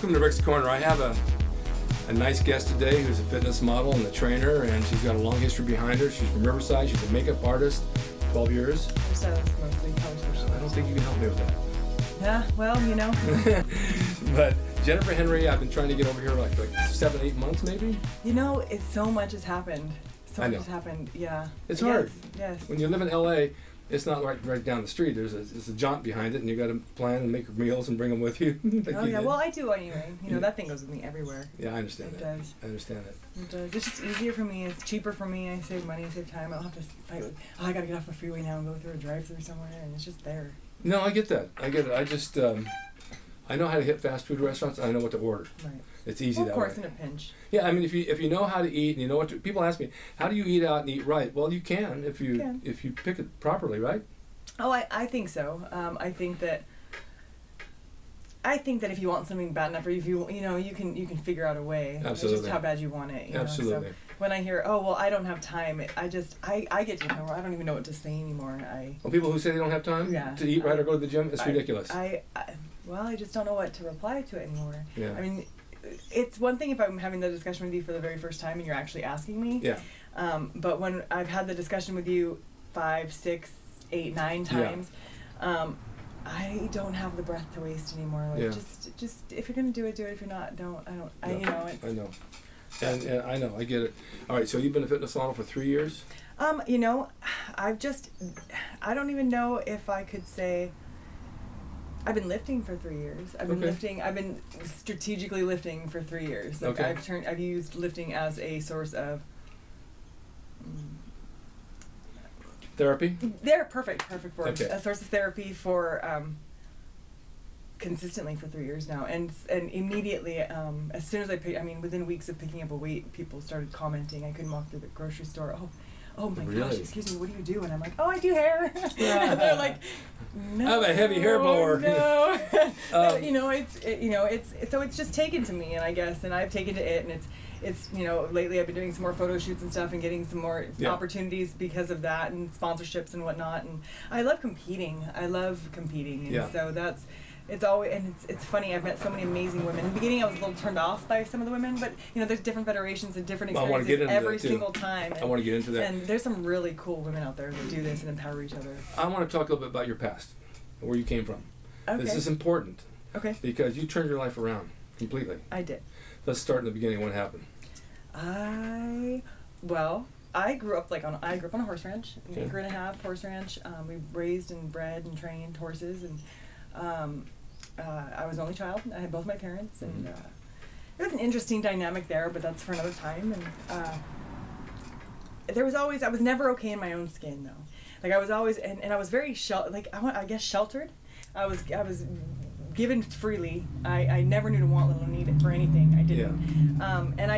Welcome to Rick's Corner. I have a nice guest today who's a fitness model and a trainer, and she's got a long history behind her. She's from Riverside. She's a makeup artist, 12 years. Mostly conversation. I don't think you can help me with that. Yeah, well, you know. But Jennifer Henry, I've been trying to get over here like 7-8 months maybe. You know, so much has happened. I know. Has happened, yeah. It's hard. Yes. When you live in LA, it's not right down the street. There's a jaunt behind it, and you got to plan and make meals and bring them with you. Well, I do anyway. You know, that thing goes with me everywhere. Yeah, I understand it that. Does. I understand it. It does. It's just easier for me. It's cheaper for me. I save money, I save time. I don't have to fight with, I got to get off the freeway now and go through a drive-through somewhere, and it's just there. No, I get that. I get it. I just, I know how to hit fast food restaurants. I know what to order. Right. It's easy that way. Of course, in a pinch. Yeah, I mean, if you know how to eat and you know what to, people ask me, how do you eat out and eat right? Well, you can if you pick it properly, right? Oh, I think so. I think that if you want something bad enough, or if you can figure out a way. Absolutely. It's just how bad you want it. Absolutely. So when I hear, oh well, I don't have time, I get to the point where I don't even know what to say anymore. Well, people who say they don't have time to eat right or go to the gym, it's ridiculous. I just don't know what to reply to it anymore. Yeah. I mean, it's one thing if I'm having the discussion with you for the very first time and you're actually asking me. Yeah. But when I've had the discussion with you 5, 6, 8, 9 times, I don't have the breath to waste anymore. Like, just if you're gonna do it, do it. If you're not, don't. I know. I know. And I know. I get it. All right. So you've been a fitness model for 3 years. You know, I don't even know if I could say. I've been lifting for 3 years. I've been strategically lifting for 3 years. Like I've used lifting as a source of therapy. They're perfect word. Okay. A source of therapy for consistently for 3 years now, and immediately as soon as within weeks of picking up a weight, people started commenting. I couldn't walk through the grocery store. Oh my gosh, excuse me, what do you do? And I'm like, oh, I do hair. And they're like, no. I have a heavy hair blower. No. It's just taken to me, and I guess, and I've taken to it, and it's lately I've been doing some more photo shoots and stuff and getting some more opportunities because of that, and sponsorships and whatnot. And I love competing. And so it's always, and it's funny, I've met so many amazing women. In the beginning I was a little turned off by some of the women, but there's different federations and different experiences every single time. I want to get into that. And there's some really cool women out there that do this and empower each other. I want to talk a little bit about your past, where you came from. Okay. This is important. Okay. Because you turned your life around completely. I did. Let's start in the beginning. What happened? I grew up on a horse ranch, an acre and a half horse ranch. We raised and bred and trained horses, and I was an only child. I had both my parents, and it was an interesting dynamic there, but that's for another time. And I was never okay in my own skin, though. Like I was always, and I was very sheltered. I was given freely. I never knew to want, let alone need it for anything. I didn't. And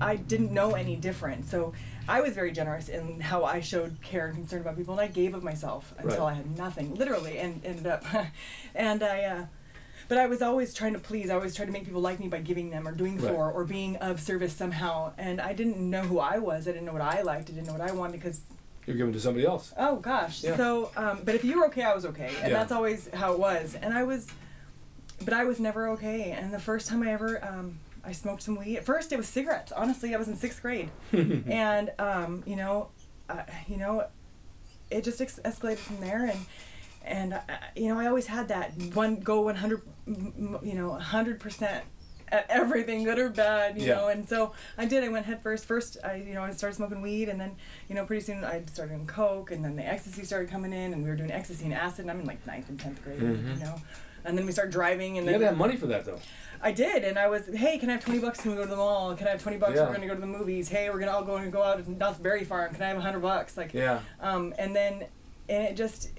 I didn't know any different. So I was very generous in how I showed care and concern about people, and I gave of myself until I had nothing, literally, and ended up. But I was always trying to please. I always tried to make people like me by giving them or doing for or being of service somehow. And I didn't know who I was. I didn't know what I liked. I didn't know what I wanted because. You're given to somebody else. Oh gosh. Yeah. So, but if you were okay, I was okay, and that's always how it was. And I was never okay. And the first time I ever, I smoked some weed. At first, it was cigarettes. Honestly, I was in 6th grade, and it just escalated from there. And I always had that 100% at everything, good or bad, you know. And so I did. I went head first. First, I started smoking weed, and then, pretty soon I started doing coke, and then the ecstasy started coming in, and we were doing ecstasy and acid. And I'm in like 9th and 10th grade, And then we started driving, and then you had to have money for that, though. I did, and I was, hey, can I have $20? Can we go to the mall? Can I have $20? We're gonna go to the movies. Hey, we're gonna all go out to Knott's Berry Farm. Can I have $100? Like, and then, and it just.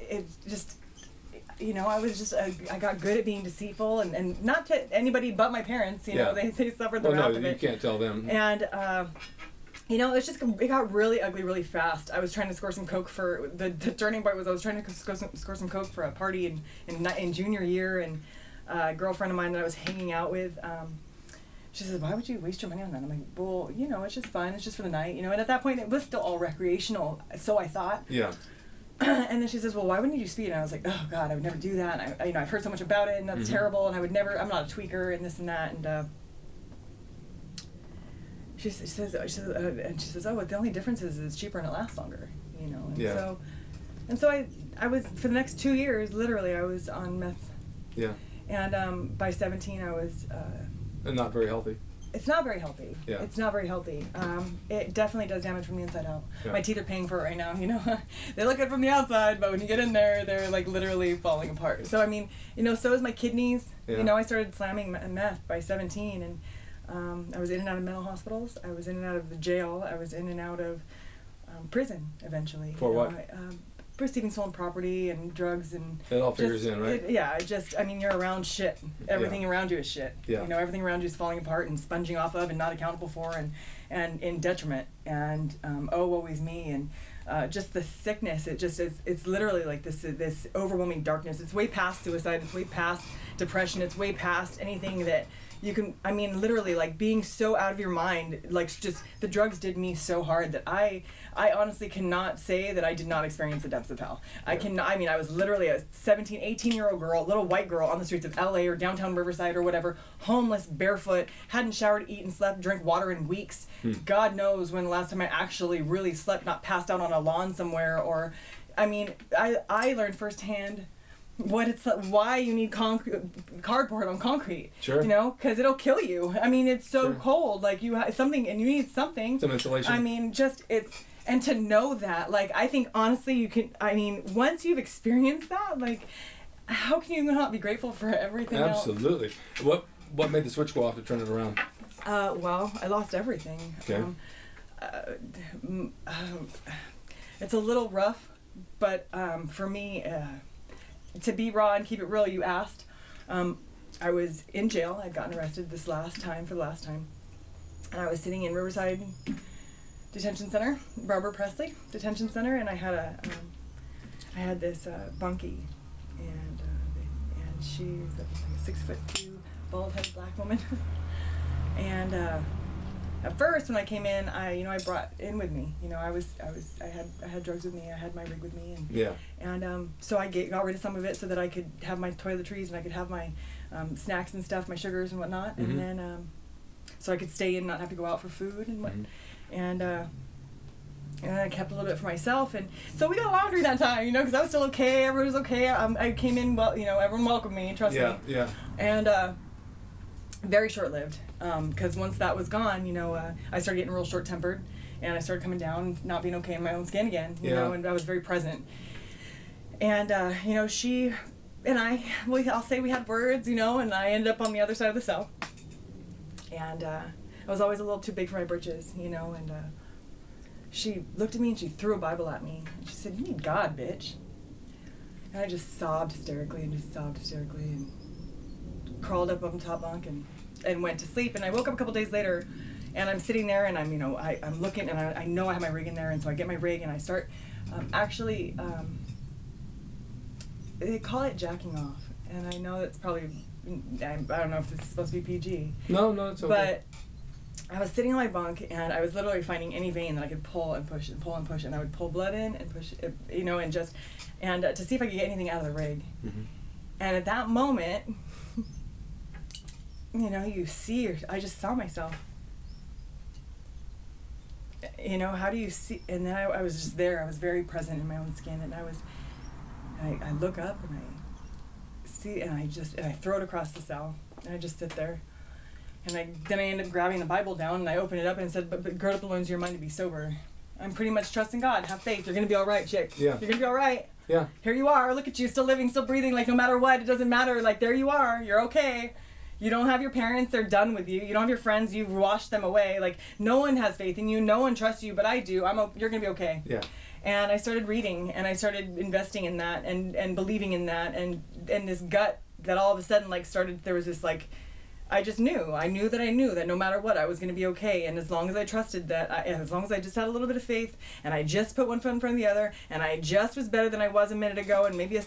I was just, I got good at being deceitful, and not to anybody but my parents, they suffered the wrath of it. You can't tell them. And, it got really ugly really fast. I was trying to score some coke for, the turning point was I was trying to score some coke for a party in junior year, and a girlfriend of mine that I was hanging out with, she says, why would you waste your money on that? I'm like, well, it's just fun, it's just for the night, and at that point it was still all recreational, so I thought. Yeah. And then she says, well, why wouldn't you do speed? And I was like, oh God, I would never do that. And I, I've heard so much about it, and that's terrible. And I would never, I'm not a tweaker and this and that. And she says, oh, well, the only difference is it's cheaper and it lasts longer, you know. And so I was, for the next 2 years, literally, I was on meth. Yeah. And by 17, I was. And not very healthy. It's not very healthy. Yeah. It's not very healthy. It definitely does damage from the inside out. Yeah. My teeth are paying for it right now, you know. They look good from the outside, but when you get in there, they're like literally falling apart. So, I mean, you know, so is my kidneys. Yeah. You know, I started slamming meth by 17, and I was in and out of mental hospitals. I was in and out of the jail. I was in and out of prison eventually. For what? Receiving stolen property and drugs and it all figures in, right? I mean, you're around shit. Everything around you is shit. Yeah. You know, everything around you is falling apart and sponging off of and not accountable for and in detriment. And woe is me. And just the sickness, it's literally like this overwhelming darkness. It's way past suicide. It's way past depression. It's way past anything that you can, I mean, literally, like, being so out of your mind, like, just, the drugs did me so hard that I honestly cannot say that I did not experience the depths of hell. Yeah. I was literally a 17, 18-year-old girl, little white girl on the streets of LA or downtown Riverside or whatever, homeless, barefoot, hadn't showered, eaten, slept, drank water in weeks. God knows when the last time I actually really slept, not passed out on a lawn somewhere, or, I mean, I learned firsthand what it's like, why you need cardboard on concrete. Sure. You know, because it'll kill you. I mean, it's so cold. Like, you have something, and you need something. Some insulation. I mean, and to know that, like, I think honestly, you can. I mean, once you've experienced that, like, how can you not be grateful for everything else? Absolutely. What made the switch go off to turn it around? Well, I lost everything. Okay. It's a little rough, but for me. To be raw and keep it real, you asked. I was in jail. I'd gotten arrested for the last time. And I was sitting in Riverside Detention Center, Barbara Presley Detention Center, and I had this bunkie, and she's like a 6'2", bald-headed black woman. And at first, when I came in, I brought in with me. You know, I had drugs with me. I had my rig with me, and so I got rid of some of it so that I could have my toiletries and I could have my snacks and stuff, my sugars and whatnot, and then so I could stay in, not have to go out for food and what, and I kept a little bit for myself, and so we got along during that time, you know, because I was still okay. Everyone was okay. I came in well, you know, everyone welcomed me, trust me. Yeah. And very short-lived, because once that was gone, you know, I started getting real short-tempered, and I started coming down and not being okay in my own skin again, you know, and I was very present. And, you know, she and I'll say we had words, you know, and I ended up on the other side of the cell. And I was always a little too big for my britches, you know, and she looked at me and she threw a Bible at me, and she said, "You need God, bitch." And I just sobbed hysterically and crawled up on the top bunk and went to sleep. And I woke up a couple days later, and I'm sitting there, and I'm looking, and I know I have my rig in there, and so I get my rig and I start they call it jacking off, and I know that's probably, I don't know if this is supposed to be PG. No, it's okay. But I was sitting on my bunk, and I was literally finding any vein that I could pull and push, and I would pull blood in and push it, you know, and to see if I could get anything out of the rig. And at that moment, you know, I just saw myself. You know, how do you see? And then I was just there. I was very present in my own skin, and I look up and I see, and I throw it across the cell, and I just sit there. And then I end up grabbing the Bible down, and I open it up and it said, but gird up the loins of your mind to be sober. I'm pretty much trusting God. Have faith. You're going to be all right, chick. Yeah. You're going to be all right. Yeah. Here you are. Look at you, still living, still breathing, like no matter what, it doesn't matter. Like, there you are. You're okay. You don't have your parents. They're done with you. You don't have your friends. You've washed them away. Like, no one has faith in you. No one trusts you, but I do. You're going to be okay. Yeah. And I started reading, and I started investing in that and believing in that, and this gut that all of a sudden, like, there was this, like, I knew that no matter what, I was going to be okay. And as long as I trusted that, as long as I just had a little bit of faith, and I just put one foot in front of the other, and I just was better than I was a minute ago, and maybe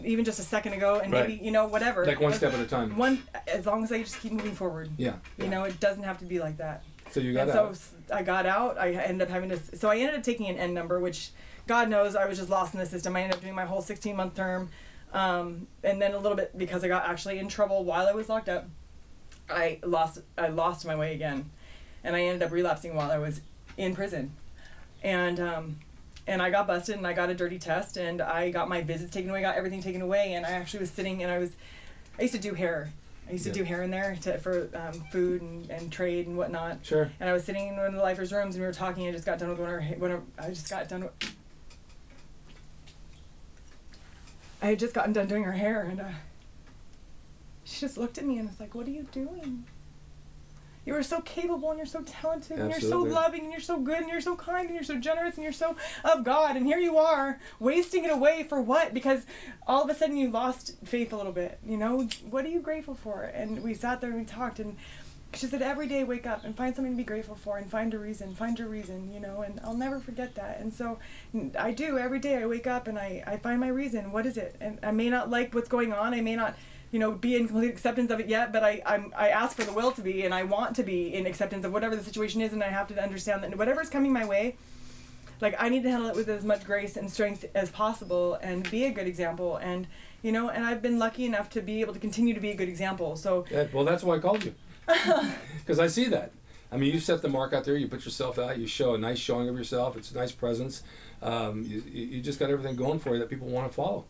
even just a second ago, and maybe, you know, whatever. Like one step at a time. As long as I just keep moving forward. Yeah. You know, it doesn't have to be like that. So you got and out. So I got out. I ended up having to. So I ended up taking an N number, which God knows I was just lost in the system. I ended up doing my whole 16-month term, and then a little bit because I got actually in trouble while I was locked up. I lost my way again, and I ended up relapsing while I was in prison, and I got busted and I got a dirty test and I got my visits taken away, got everything taken away, and I actually was sitting and I used to do hair. I used to do hair in there for food and trade and whatnot. Sure. And I was sitting in one of the lifers' rooms and we were talking. I just got done with I had just gotten done doing her hair, and she just looked at me and was like, "What are you doing? You are so capable and you're so talented and you're so loving and you're so good and you're so kind and you're so generous and you're so of God, and here you are wasting it away for what? Because all of a sudden you lost faith a little bit, you know? What are you grateful for?" And we sat there and we talked, and she said, "Every day wake up and find something to be grateful for and find your reason, you know?" And I'll never forget that. And so I do. Every day I wake up and I find my reason. What is it? And I may not like what's going on. I may not, you know, be in complete acceptance of it yet, but I ask for the will to be, and I want to be in acceptance of whatever the situation is, and I have to understand that whatever's coming my way, like, I need to handle it with as much grace and strength as possible and be a good example. And, you know, and I've been lucky enough to be able to continue to be a good example. So Yeah, well, that's why I called you. Because I see that. I mean, you set the mark out there, you put yourself out, you show a nice showing of yourself, it's a nice presence. You just got everything going for you that people want to follow.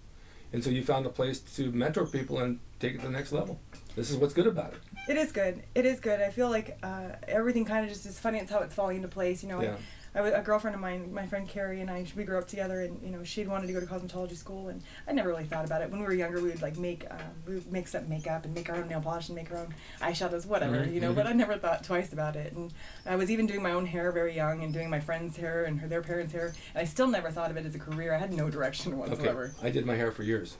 And so you found a place to mentor people and take it to the next level. This is what's good about it. It is good. It is good. I feel like everything kind of just is funny. It's how it's falling into place. You know, Yeah. a girlfriend of mine, my friend Carrie, and we grew up together, and, you know, she'd wanted to go to cosmetology school, and I never really thought about it. When we were younger, we would like make up makeup and make our own nail polish and make our own eyeshadows, whatever, you know. But I never thought twice about it. And I was even doing my own hair very young and doing my friends' hair and their parents' hair, and I still never thought of it as a career. I had no direction whatsoever. Okay. I did my hair for years.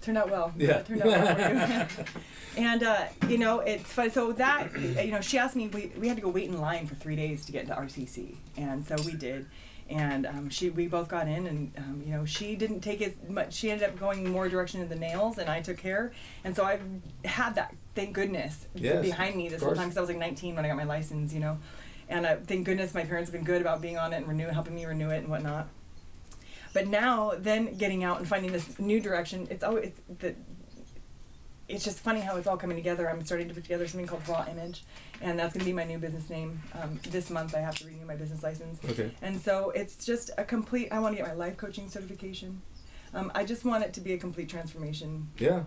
Turned out well. Yeah. It turned out well for you. And, you know, it's fun. So that, you know, she asked me, we had to go wait in line for 3 days to get into RCC. And so we did. And we both got in, and, you know, she didn't take as much. She ended up going more direction in the nails, and I took hair. And so I had that, thank goodness, behind me this whole time, because I was like 19 when I got my license, you know. And thank goodness my parents have been good about being on it and helping me renew it and whatnot. But now, then getting out and finding this new direction, it's just funny how it's all coming together. I'm starting to put together something called Raw Image, and that's going to be my new business name. This month I have to renew my business license. Okay. And so it's just I want to get my life coaching certification. I just want it to be a complete transformation. Yeah.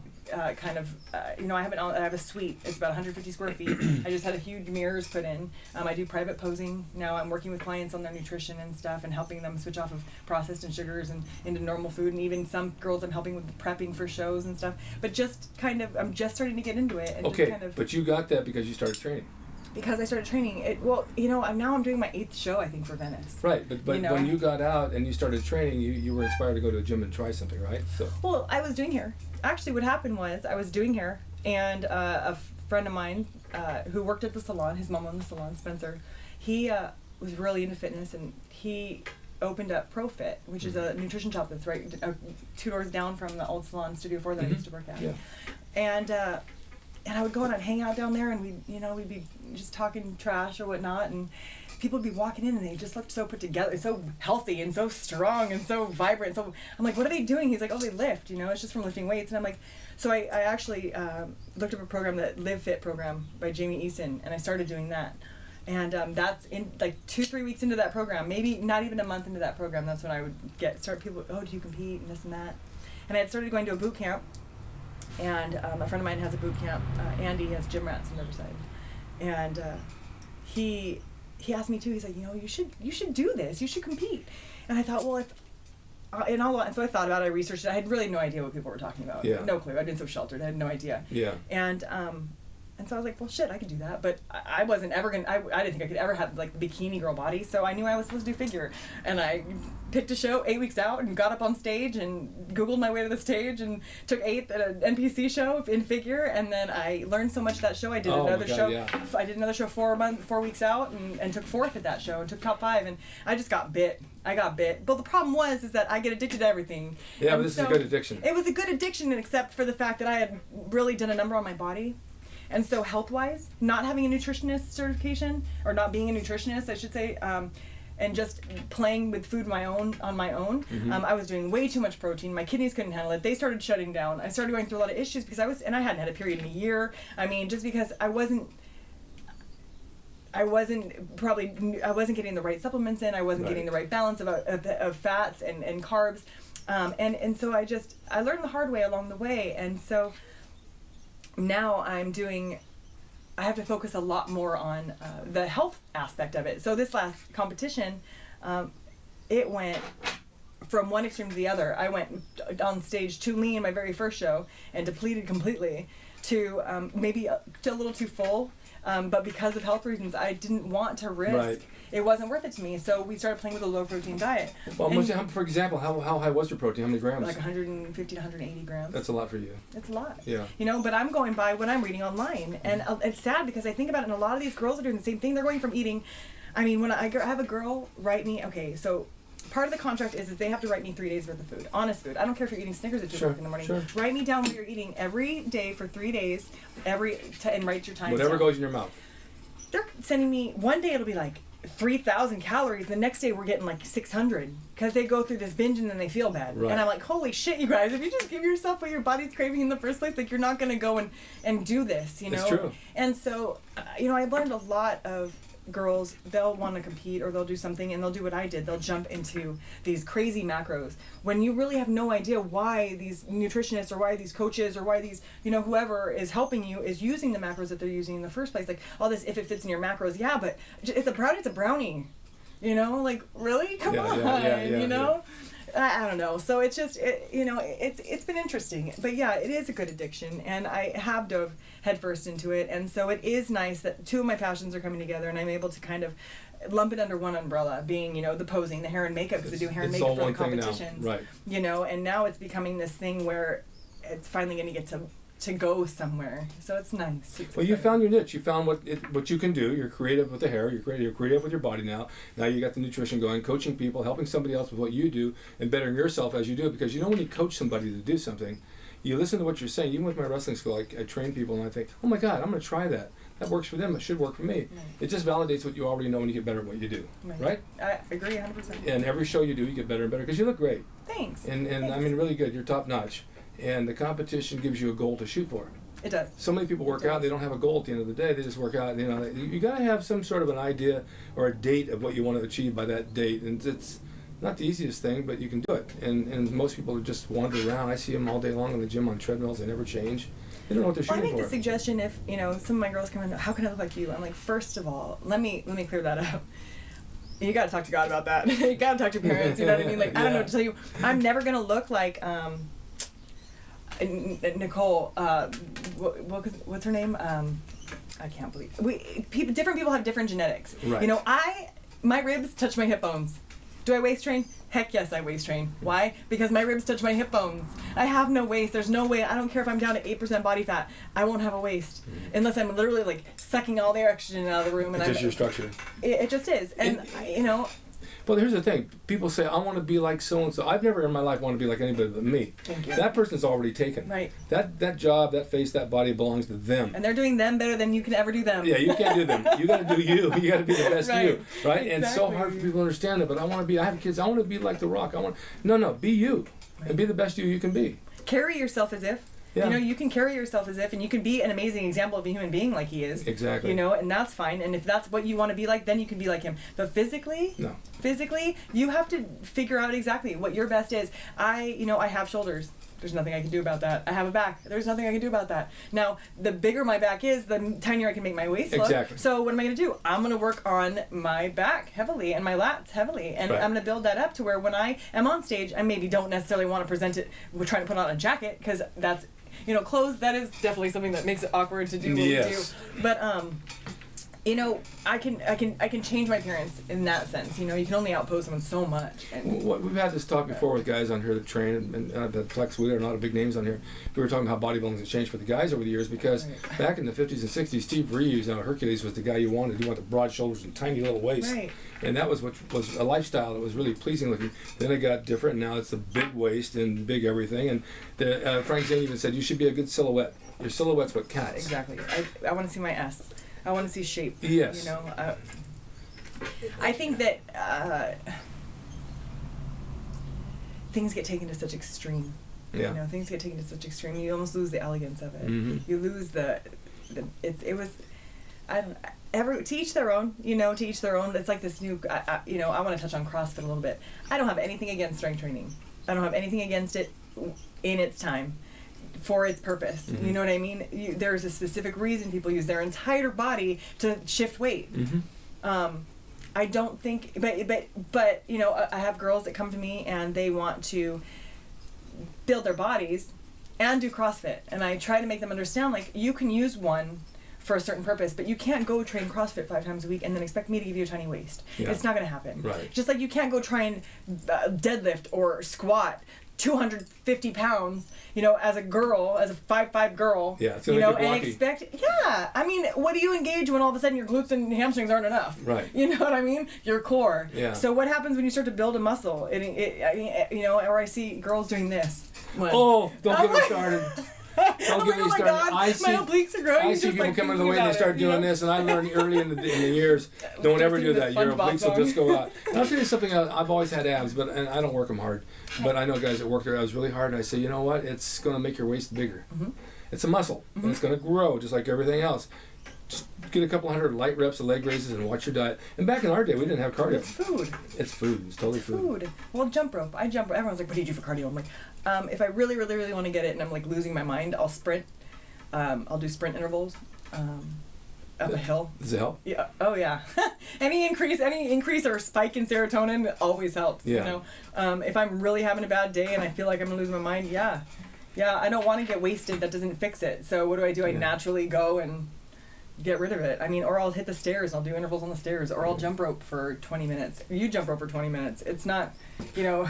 You know, I have a suite. It's about 150 square feet. I just had a huge mirrors put in. I do private posing. Now I'm working with clients on their nutrition and stuff and helping them switch off of processed and sugars and into normal food. And even some girls I'm helping with prepping for shows and stuff. But just I'm just starting to get into it. And okay, just kind of, but you got that because you started training. Because I started training. You know, now I'm doing my 8th show, I think, for Venice. Right, but you know, when you got out and you started training, you were inspired to go to a gym and try something, right? So. Well, I was doing hair. Actually, what happened was I was doing hair, and a friend of mine who worked at the salon, his mom owned the salon, Spencer, he was really into fitness, and he opened up ProFit, which is a nutrition shop that's right 2 doors down from the old salon, Studio 4 that I used to work at. Yeah. And I would go and I'd hang out down there, and we'd be just talking trash or whatnot, and people would be walking in and they just looked so put together, so healthy and so strong and so vibrant. So I'm like, what are they doing? He's like, oh, they lift, you know, it's just from lifting weights. And I'm like, so I actually looked up a program, that Live Fit program by Jamie Eason, and I started doing that. And that's in like 2-3 weeks into that program, maybe not even a month into that program, that's when I would start people, oh, do you compete and this and that. And I had started going to a boot camp. And a friend of mine has a boot camp. Andy has Gym Rats in Riverside, and he asked me too. He's like, you know, you should do this. You should compete. And I thought, well, and so I thought about it. I researched it. I had really no idea what people were talking about. Yeah. No clue. I'd been so sheltered. I had no idea. Yeah. And so I was like, well, shit, I could do that. But I wasn't ever going to, I didn't think I could ever have, like, the bikini girl body. So I knew I was supposed to do figure. And I picked a show 8 weeks out and got up on stage and Googled my way to the stage and took 8th at an NPC show in figure. And then I learned so much of that show. I did another show. Yeah. I did another show 4 weeks out and took 4th at that show and took top 5. And I just got bit. I got bit. But the problem is that I get addicted to everything. Yeah, but this is a good addiction. It was a good addiction, except for the fact that I had really done a number on my body. And so health-wise, not having a nutritionist certification, or not being a nutritionist, I should say, and just playing with food on my own, I was doing way too much protein. My kidneys couldn't handle it. They started shutting down. I started going through a lot of issues because I hadn't had a period in a year. I mean, just because I wasn't getting the right supplements in. I wasn't getting the right balance of fats and carbs. And so I learned the hard way along the way. And so now I have to focus a lot more on the health aspect of it. So this last competition, it went from one extreme to the other. I went on stage too lean my very first show and depleted completely to maybe a little too full. But because of health reasons, I didn't want to risk. Right. It wasn't worth it to me. So we started playing with a low protein diet. Well, for example, how high was your protein? How many grams? Like 150 to 180 grams. That's a lot for you. It's a lot. Yeah. You know, but I'm going by what I'm reading online. And it's sad because I think about it, and a lot of these girls are doing the same thing. They're going from eating, I mean, when I have a girl write me, okay, so part of the contract is that they have to write me 3 days worth of food, honest food. I don't care if you're eating Snickers at 2 o'clock in the morning. Sure. Write me down what you're eating every day for 3 days, and write your time. Whatever goes in your mouth. They're sending me, one day it'll be like 3,000 calories. The next day we're getting like 600 because they go through this binge and then they feel bad. Right. And I'm like, holy shit, you guys, if you just give yourself what your body's craving in the first place, like you're not going to go and do this, you know? It's true. And so, I've learned a lot of girls, they'll want to compete or they'll do something and they'll do what I did. They'll jump into these crazy macros when you really have no idea why these nutritionists or why these coaches or why these, whoever is helping you is using the macros that they're using in the first place. Like all this, if it fits in your macros, yeah, but it's a brownie, like really? Come on, yeah. I don't know. So it's just, it's been interesting. But yeah, it is a good addiction. And I have dove headfirst into it. And so it is nice that two of my passions are coming together and I'm able to kind of lump it under one umbrella, being, the posing, the hair and makeup, because I do hair and makeup for the competitions. Now. Right. And now it's becoming this thing where it's finally going to get to go somewhere. So it's nice. Well, you found your niche. You found what you can do. You're creative with the hair. You're creative with your body now. Now you got the nutrition going, coaching people, helping somebody else with what you do, and bettering yourself as you do it. Because when you coach somebody to do something, you listen to what you're saying. Even with my wrestling school, I train people and I think, oh my God, I'm going to try that. That works for them. It should work for me. Right. It just validates what you already know when you get better at what you do. Right? I agree 100%. And every show you do, you get better and better because you look great. Thanks. And Thanks. I mean, really good. You're top notch. And the competition gives you a goal to shoot for. It does. So many people work out, they don't have a goal at the end of the day, they just work out. You got to have some sort of an idea or a date of what you want to achieve by that date. And it's not the easiest thing, but you can do it. And most people just wander around. I see them all day long in the gym on treadmills, they never change. They don't know what they're shooting for. I make the suggestion if, some of my girls come in, how can I look like you? I'm like, first of all, let me clear that up. You got to talk to God about that. You got to talk to your parents, you know what I mean? Like, I don't know what to tell you. I'm never going to look like, Nicole, what's her name? I can't believe different people have different genetics. Right. My ribs touch my hip bones. Do I waist train? Heck yes, I waist train. Why? Because my ribs touch my hip bones. I have no waist. There's no way. I don't care if I'm down to 8% body fat. I won't have a waist unless I'm literally like sucking all the oxygen out of the room. And it's just your structure. It just is, and Well, here's the thing. People say, I want to be like so-and-so. I've never in my life wanted to be like anybody but me. Thank you. That person's already taken. Right. That job, that face, that body belongs to them. And they're doing them better than you can ever do them. Yeah, you can't do them. You got to do you. You got to be the best Right. you. Right? Exactly. And it's so hard for people to understand that, but I have kids. I want to be like The Rock. No, be you. Right. And be the best you can be. Carry yourself as if. Yeah. You can carry yourself as if, and you can be an amazing example of a human being like he is. Exactly. And that's fine. And if that's what you want to be like, then you can be like him. But physically, no. You have to figure out exactly what your best is. I have shoulders. There's nothing I can do about that. I have a back. There's nothing I can do about that. Now, the bigger my back is, the tinier I can make my waist look. Exactly. So what am I going to do? I'm going to work on my back heavily and my lats heavily. And right. I'm going to build that up to where when I am on stage, I maybe don't necessarily want to present it. We're trying to put on a jacket because that's, clothes, that is definitely something that makes it awkward to do what we do. But, I can change my appearance in that sense. You can only outpose someone so much. We've had this talk before with guys on here that train, and that Flex Wheeler, a lot of big names on here. We were talking about how bodybuilding has changed for the guys over the years because back in the 50s and 60s, Steve Reeves, Hercules was the guy you wanted. You wanted the broad shoulders and tiny little waist. Right. And that was what was a lifestyle that was really pleasing looking. Then it got different. Now it's the big waist and big everything. And Frank Zane even said you should be a good silhouette. Your silhouette's what counts. Exactly. I want to see my S. I want to see shape. Yes. You know, I think that things get taken to such extreme. Yeah. You know, things get taken to such extreme. You almost lose the elegance of it. Mm-hmm. You lose to each their own, you know, to each their own. It's like this new, you know, I want to touch on CrossFit a little bit. I don't have anything against strength training. I don't have anything against it in its time, for its purpose. Mm-hmm. You know what I mean? There's a specific reason people use their entire body to shift weight. Mm-hmm. I don't think, but you know, I have girls that come to me and they want to build their bodies and do CrossFit, and I try to make them understand, like, you can use one for a certain purpose, but you can't go train CrossFit 5 times a week and then expect me to give you a tiny waist. Yeah. It's not going to happen. Right. Just like you can't go try and deadlift or squat 250 pounds, you know, as a girl, as a 5'5" girl, Yeah, it's you gonna know, get and blocky. expect, yeah, I mean, what do you engage when all of a sudden your glutes and hamstrings aren't enough? Right. You know what I mean? Your core. Yeah. So what happens when you start to build a muscle? I mean, you know, or I see girls doing this. Oh, don't get me started. Don't I'm get like, me oh my started. God, I see, my obliques are growing. I just see people like come into the thinking way and they about start it, you doing know? this, and I learned early in the years, don't ever do that. Your obliques will just go out. And I'll tell you something. I've always had abs, and I don't work them hard. But I know guys that work their abs really hard, and I say, you know what? It's going to make your waist bigger. Mm-hmm. It's a muscle, and it's going to grow just like everything else. Just get a couple hundred light reps of leg raises and watch your diet. And back in our day, we didn't have cardio. It's food. It's food. It's totally food. Well, jump rope. I jump rope. Everyone's like, what do you do for cardio? I'm like, if I really, really, really want to get it and I'm like losing my mind, I'll sprint. I'll do sprint intervals up a hill. Does it help? Yeah. Oh yeah. any increase or spike in serotonin always helps. Yeah. You know, if I'm really having a bad day and I feel like I'm gonna lose my mind, yeah. I don't want to get wasted. That doesn't fix it. So what do? I Yeah. naturally go and get rid of it. I mean, or I'll hit the stairs. I'll do intervals on the stairs, or I'll jump rope for 20 minutes. You jump rope for 20 minutes. It's not, you know,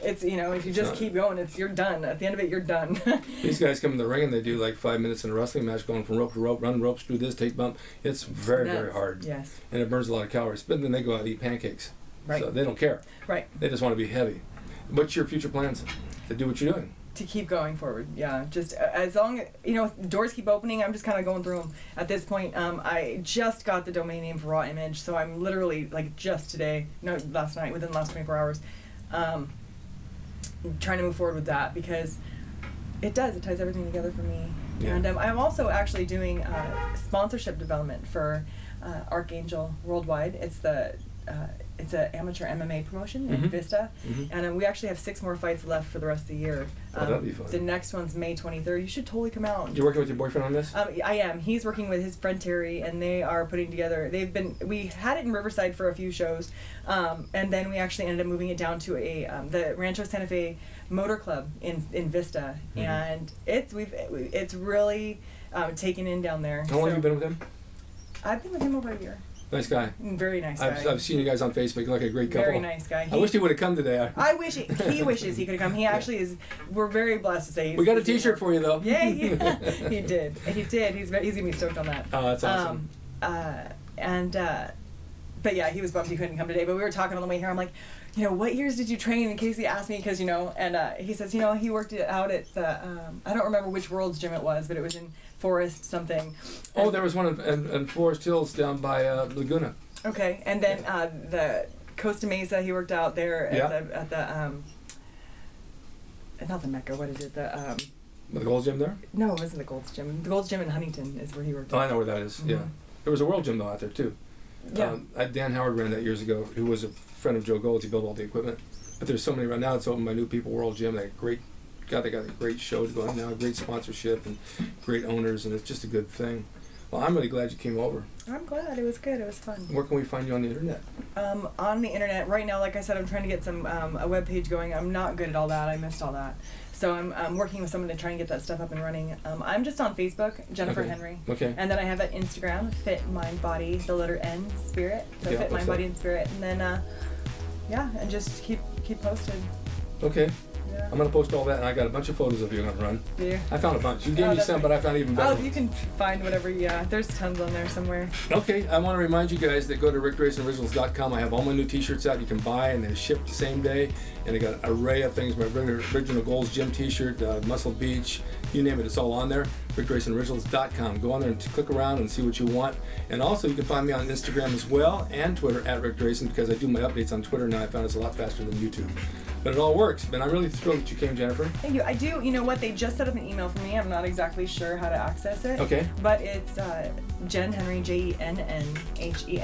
it's, you know, if you just keep going, you're done. At the end of it, you're done. These guys come in the ring and they do like 5 minutes in a wrestling match, going from rope to rope, run ropes, do this, take bump. It's very, very hard. Yes. And it burns a lot of calories. But then they go out and eat pancakes. Right. So they don't care. Right. They just want to be heavy. What's your future plans to do what you're doing? To keep going forward, yeah. Just as long, you know, doors keep opening. I'm just kind of going through them. At this point, I just got the domain name for Raw Image, so I'm literally like last night, within the last 24 hours, trying to move forward with that because it ties everything together for me. Yeah. And I'm also actually doing sponsorship development for Archangel Worldwide. It's an amateur MMA promotion in Vista, and we actually have 6 more fights left for the rest of the year. Oh, that'd be fun. The next one's May 23rd. You should totally come out. You're working with your boyfriend on this? I am. He's working with his friend Terry, and they are putting together. We had it in Riverside for a few shows, and then we actually ended up moving it down to the Rancho Santa Fe Motor Club in Vista, and it's really taken in down there. How long have you been with him? I've been with him over a year. Nice guy. Very nice guy. I've seen you guys on Facebook. You're like a great couple. Very nice guy. I wish he would have come today. I wish he wishes he could have come. He actually is. We're very blessed to say. We got a T-shirt for you though. Yeah, he did. He did. He's gonna be stoked on that. Oh, that's awesome. But yeah, he was bummed he couldn't come today. But we were talking on the way here. I'm like, you know, what years did you train? In case he asked me, because you know, and he says, you know, he worked it out at the I don't remember which World's Gym it was, but it was in Forest something. Oh, there was one in Forest Hills down by Laguna. Okay, and then the Costa Mesa, he worked out there at the not the Mecca. What is it? The Gold's Gym there? No, it wasn't the Gold's Gym. The Gold's Gym in Huntington is where he worked. Oh, I know where that is. Yeah, there was a World Gym though out there too. Yeah. Dan Howard ran that years ago. Who was a friend of Joe Gold's. He built all the equipment. But there's so many right now. It's opened by New People World Gym. They got a great show going now. Great sponsorship and great owners, and it's just a good thing. Well, I'm really glad you came over. I'm glad. It was good. It was fun. Where can we find you on the internet? On the internet right now, like I said, I'm trying to get some a web page going. I'm not good at all that. I missed all that. So I'm working with someone to try and get that stuff up and running. I'm just on Facebook, Jennifer Henry. Okay. And then I have an Instagram, Fit Mind Body, the letter N, Spirit. So Yeah, Fit Mind Body and Spirit. And then and just keep posted. Okay. Yeah. I'm gonna post all that, and I got a bunch of photos of you on run. Do you? I found a bunch. You gave Oh, me that's some, right. but I found even better. Oh, you can find whatever. Yeah, there's tons on there somewhere. Okay, I want to remind you guys that go to rickdracenoriginals.com. I have all my new t-shirts out you can buy, and they're shipped the same day. And I got an array of things. My original Goals Gym t-shirt, Muscle Beach, you name it, it's all on there. rickdracenoriginals.com. Go on there and click around and see what you want. And also, you can find me on Instagram as well, and Twitter at Rick Drayson, because I do my updates on Twitter now. I found it's a lot faster than YouTube. But it all works. And I'm really thrilled that you came, Jennifer. Thank you. I do. You know what? They just set up an email for me. I'm not exactly sure how to access it. Okay. But it's Jen Henry, JENNHENRY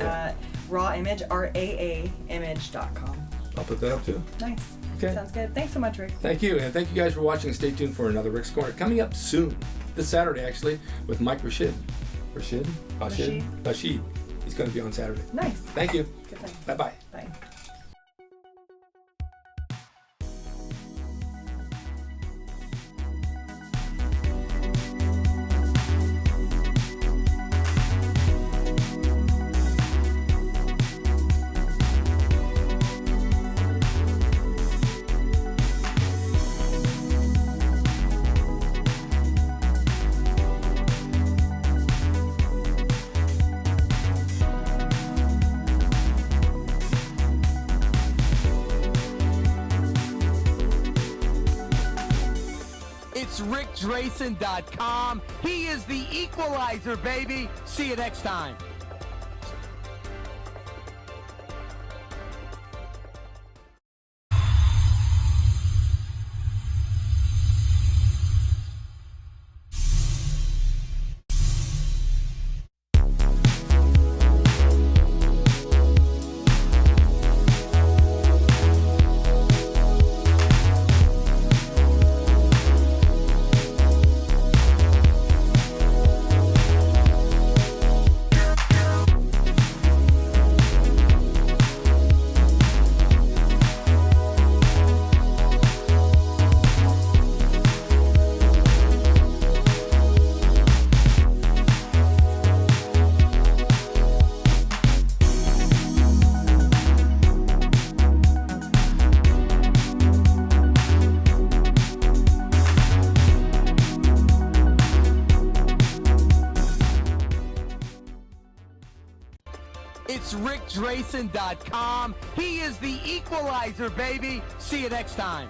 at rawimage, RAAimage.com. I'll put that up too. Nice. Okay. Sounds good. Thanks so much, Rick. Thank you, and thank you guys for watching. Stay tuned for another Rick's Corner coming up soon, this Saturday actually, with Mike Rashid. Rashid? Rashid. He's going to be on Saturday. Nice. Thank you. Good thing. Bye-bye. Bye. It's rickdracen.com. He is the equalizer, baby. See you next time. It's rickdracen.com. He is the equalizer, baby. See you next time.